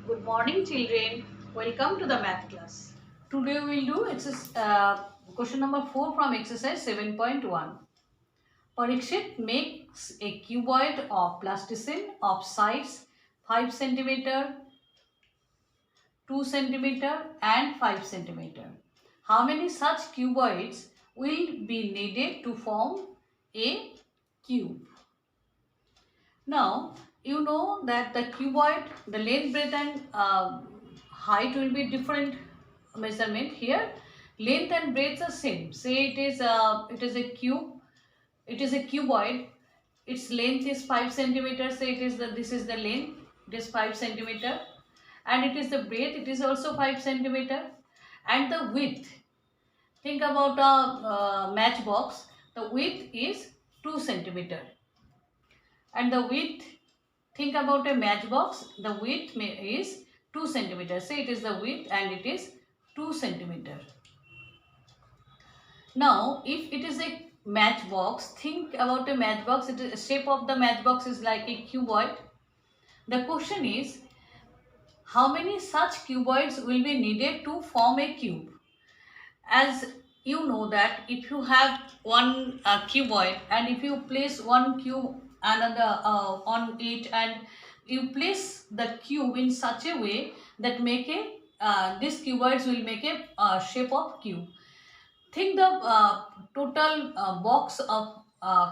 Good morning, children. Welcome to the math class. Today we will do question number 4 from exercise 7.1. Parikshit makes a cuboid of plasticine of size 5 centimeter, 2 centimeter and 5 centimeter. How many such cuboids will be needed to form a cube? Now, you know that the cuboid, the length, breadth and height will be different measurement. Here, length and breadth are same. Say it is a cube, it is a cuboid. Its length is 5 centimeters. Say this is the length, it is 5 centimeter, and it is the breadth, it is also 5 centimeter, and the width. Think about a matchbox. The width is 2 centimeter, and the width, think about a matchbox, the width is 2 centimeters. Say it is the width and it is 2 centimeter. Now if it is a matchbox, think about a matchbox. It is, shape of the matchbox is like a cuboid. The question is, how many such cuboids will be needed to form a cube? As you know that if you have one cuboid, and if you place one cube another on it, and you place the cube in such a way that make a these cuboids will make a shape of cube. Think the total box of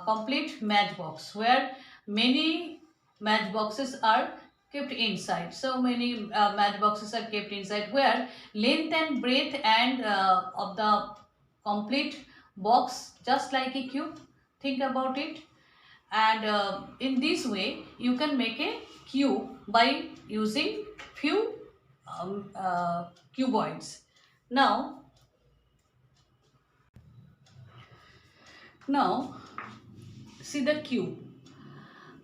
complete matchbox, where many matchboxes are kept inside. So many matchboxes are kept inside, where length and breadth and of the complete box just like a cube. Think about it. And in this way you can make a cube by using few cuboids. Now see the cube.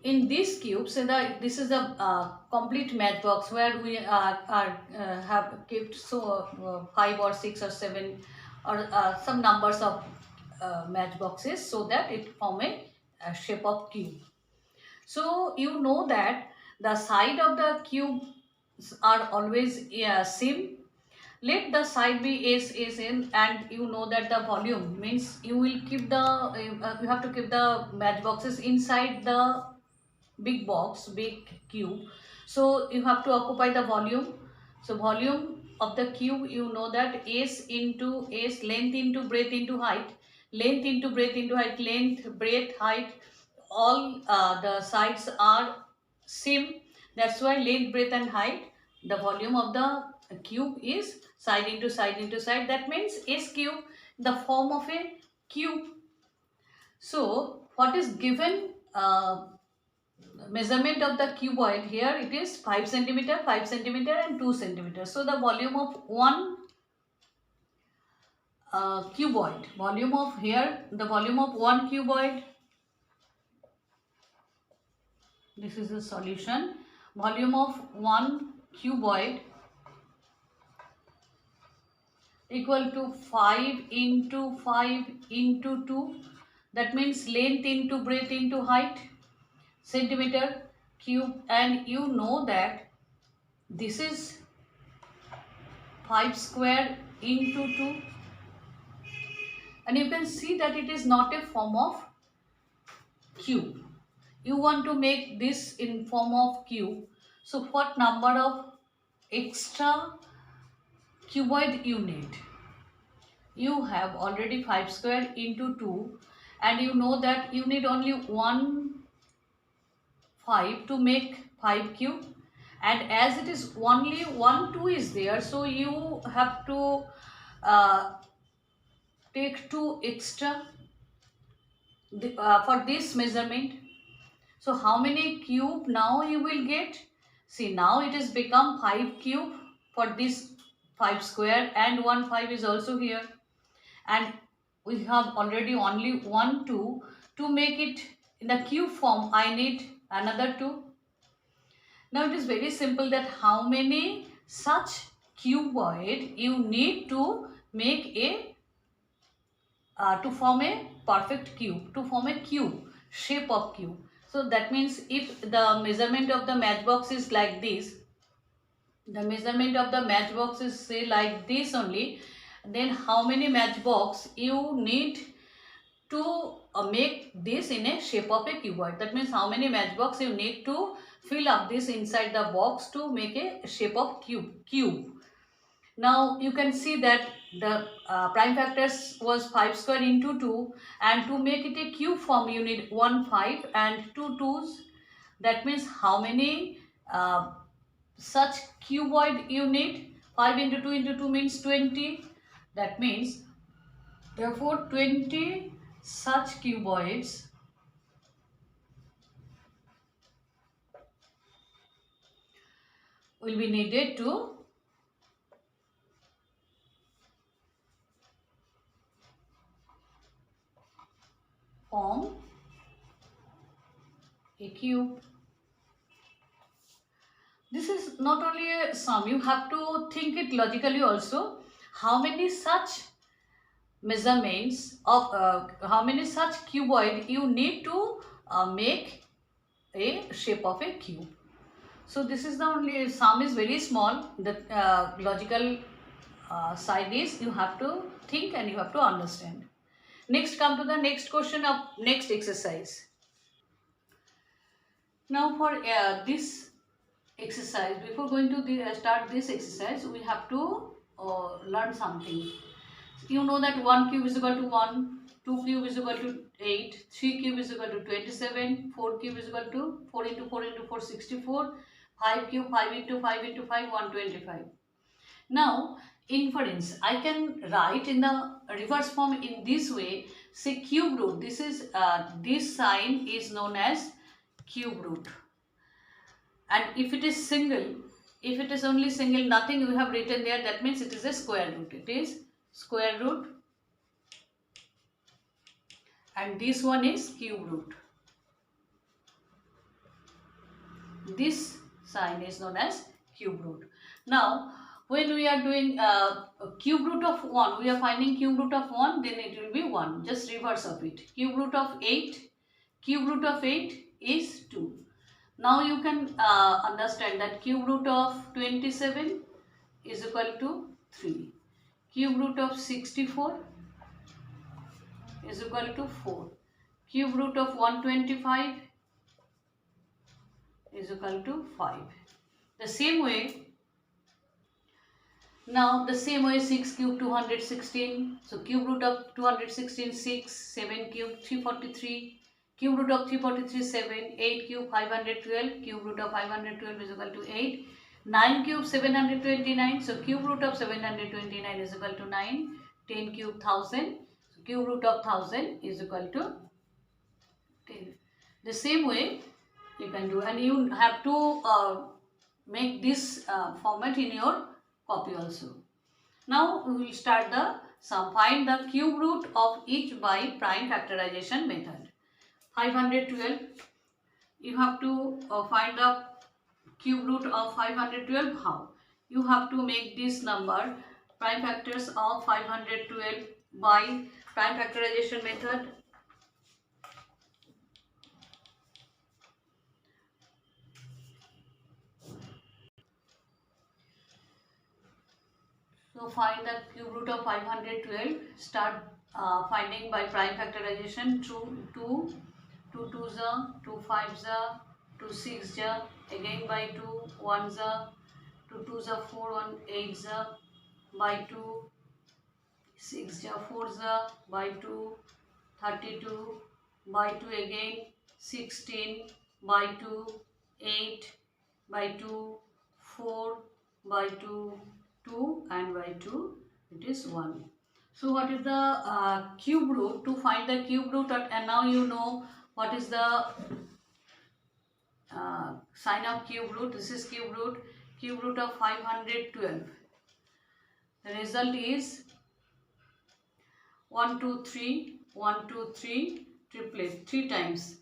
In this cube, say that this is a complete matchbox, where we have kept 5 or 6 or 7 or some numbers of matchboxes, so that it form a shape of cube. So you know that the side of the cube are always same. Let the side be S in, and you know that the volume means you will keep the you have to keep the matchboxes inside the big box, big cube. So you have to occupy the volume. So volume of the cube, you know that S into S, length into breadth into height, length into breadth into height, length, breadth, height, all the sides are same. That's why length, breadth and height, the volume of the cube is side into side into side. That means S cube, the form of a cube. So what is given measurement of the cuboid? Here it is 5 centimeter, 5 centimeter and 2 centimeter. So the volume of one cuboid, volume of here, the volume of one cuboid, this is the solution. Volume of one cuboid equal to 5 into 5 into 2. That means length into breadth into height, centimeter cube. And you know that this is 5 square into 2, and you can see that it is not a form of cube. You want to make this in form of cube. So what number of extra cuboid you need? You have already 5 square into 2, and you know that you need only 1 5 to make 5 cube, and as it is only 1 2 is there, so you have to take 2 extra for this measurement. So how many cube now you will get? See, now it is become 5 cube for this 5 square, and 1 5 is also here, and we have already only 1 2. To make it in the cube form, I need another 2. Now it is very simple that how many such cuboid you need to make a to form a perfect cube, to form a cube, shape of cube. So that means if the measurement of the matchbox is like this, the measurement of the matchbox is say like this only, then how many matchbox you need to make this in a shape of a cuboid. That means how many matchbox you need to fill up this inside the box to make a shape of cube. Now you can see that the prime factors was 5 square into 2, and to make it a cube form you need 1 5 and 2 2's. That means how many such cuboid you need? 5 into 2 into 2 means 20. That means therefore 20 such cuboids will be needed to form a cube. This is not only a sum, you have to think it logically also. How many such measurements of how many such cuboid you need to make a shape of a cube. So this is the only, sum is very small. The logical side is you have to think and you have to understand. Next, come to the next question of next exercise. Now for this exercise, before going to start this exercise, we have to learn something. You know that 1 cube is equal to 1, 2 cube is equal to 8, 3 cube is equal to 27, 4 cube is equal to 4 into 4 into 4 64, 5 cube 5 into 5 into 5 125. Now inference, I can write in the reverse form in this way. Say cube root, this is this sign is known as cube root, and if it is single, if it is only single, nothing we have written there, that means it is a square root. It is square root, and this one is cube root. This sign is known as cube root. Now when we are doing cube root of 1, we are finding cube root of 1, then it will be 1. Just reverse of it. Cube root of 8, cube root of 8 is 2. Now you can understand that cube root of 27 is equal to 3. Cube root of 64 is equal to 4. Cube root of 125 is equal to 5. The same way, now the same way 6 cube 216. So cube root of 216 6, 7 cube 343, cube root of 343 7, 8 cube 512, cube root of 512 is equal to 8, 9 cube 729. So cube root of 729 is equal to 9, 10 cube 1000. So cube root of 1000 is equal to 10. The same way you can do, and you have to make this format in your copy also. Now we will start the sum. Find the cube root of each by prime factorization method. 512, you have to find the cube root of 512. How? You have to make this number prime factors of 512 by prime factorization method. So find the cube root of 512. Start finding by prime factorization. 2 2's are, 2 5's are, 2 6's are, again by 2 1's are, 2 2's are 4 1 8's are, by 2 6's are 4's are, by 2 32, by 2 again 16, by 2 8, by 2 4, by 2 2, and by 2 it is 1. So what is the cube root? To find the cube root, and now you know what is the sign of cube root. This is cube root of 512. The result is 1 2 3 1 2 3 triplet 3 times.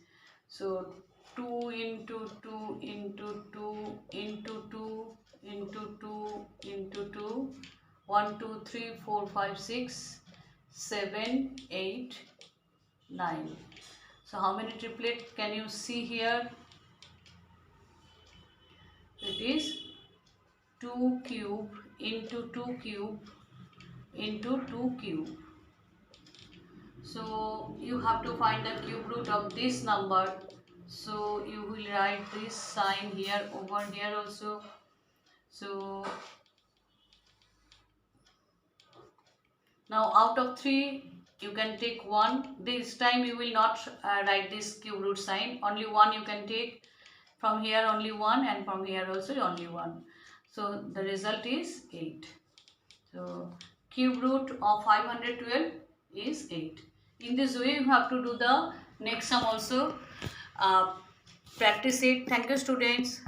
So 2 into 2 into 2 into 2 into 2 into 2, 1 2 3 4 5 6 7 8 9. So how many triplet can you see here? It is 2 cube into 2 cube into 2 cube. So you have to find the cube root of this number. So you will write this sign here, over here also. So now out of 3 you can take 1. This time you will not write this cube root sign, only 1 you can take. From here only 1, and from here also only 1. So the result is 8. So cube root of 512 is 8. In this way you have to do the next sum also. Practice it. Thank you, students.